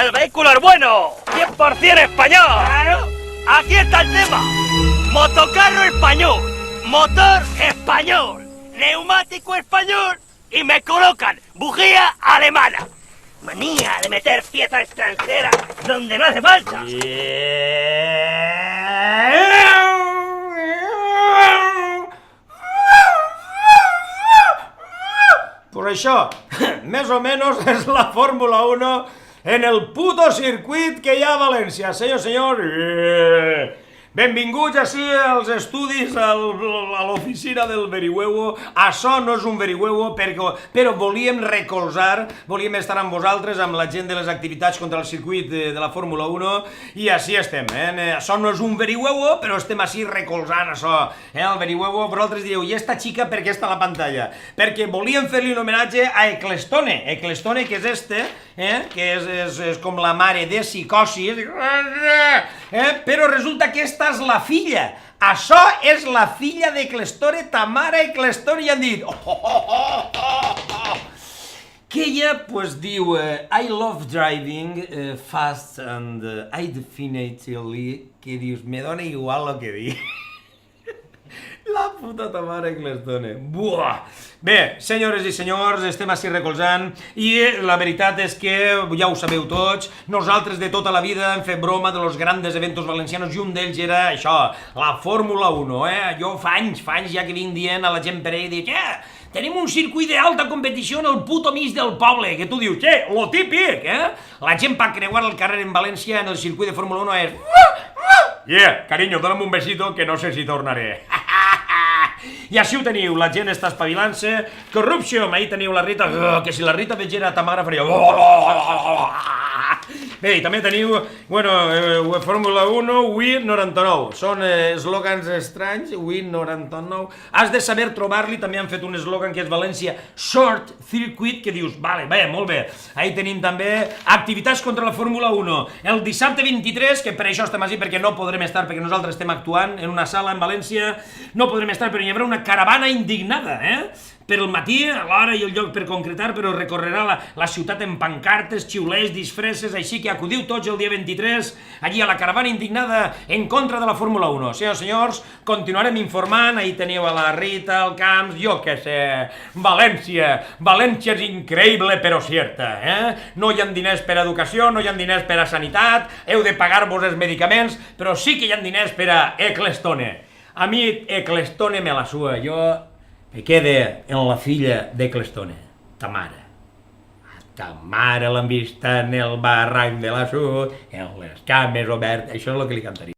el vehículo es bueno, 100% español. Claro. Aquí está el tema. Motocarro español, motor español, neumático español y me colocan bujía alemana. Manía de meter piezas extranjeras donde no hace falta. Pues això, més o menys és la Fórmula 1 en el puto circuit que hi ha a València. Senyor. Benvinguts així als estudis, a l'oficina del Verihuevo. Això no és un Verihuevo, però volíem recolzar, volíem estar amb vosaltres, amb la gent de les activitats contra el circuit de la Fórmula 1, i així estem. Això no és un Verihuevo, però estem així recolzant això. El Verihuevo, vosaltres direu, i esta xica per què està a la pantalla? Perquè volíem fer-li un homenatge a Ecclestone, que és este, que és com la mare de Psicosis, però resulta que esta és la filla. Això és la filla d'Ecclestone, Tamara Ecclestone, i han dit... Que ella, pues, diu, I love driving fast and I definitely, que dius, me dona igual lo que dic. La puta Tamara Ecclestone. Buah! Bé, senyores i senyors, estem així recolzant i la veritat és que, ja ho sabeu tots, nosaltres de tota la vida hem fet broma de los grandes eventos valencianos i un d'ells era això, la Fórmula 1, Jo fa anys ja que vinc dient a la gent per ell, dic, tenim un circuit d'alta competició en el puto mig del poble, que tu dius, lo típic, La gent per creuar el carrer en València en el circuit de Fórmula 1 és... Carinyo, dona'm un besito que no sé si tornaré. I així ho teniu, la gent està espavilant-se. Corruption, ahir teniu la Rita, que si la Rita vegera Tamara faria... Bé, i també teniu, Fórmula 1, Win 99. Són eslògans estranys, Win 99. Has de saber trobar-li, també han fet un eslògan que és València Short Circuit, que dius, vale, molt bé. Ahir tenim també activitats contra la Fórmula 1. El dissabte 23, que per això estem així, perquè no podrem estar, perquè nosaltres estem actuant en una sala en València, no podrem estar, però hi haurà una caravana indignada, Per el matí, a l'hora i el lloc per concretar, però recorrerà la ciutat en pancartes, xiulets, disfresses, així que acudiu tots el dia 23 allí a la caravana indignada en contra de la Fórmula 1. Senyors, continuarem informant, ahí teniu a la Rita, al Camps, jo què sé, València és increïble però cierta, No hi ha diners per a educació, no hi ha diners per a sanitat, heu de pagar-vos els medicaments, però sí que hi ha diners per a Ecclestone. A mi Ecclestone me la sua, jo... Me queda en la filla d'Ecclestone, Tamara. Tamara l'han vista en el barranc de la Sud, en les cames obertes, això és el que li cantaria.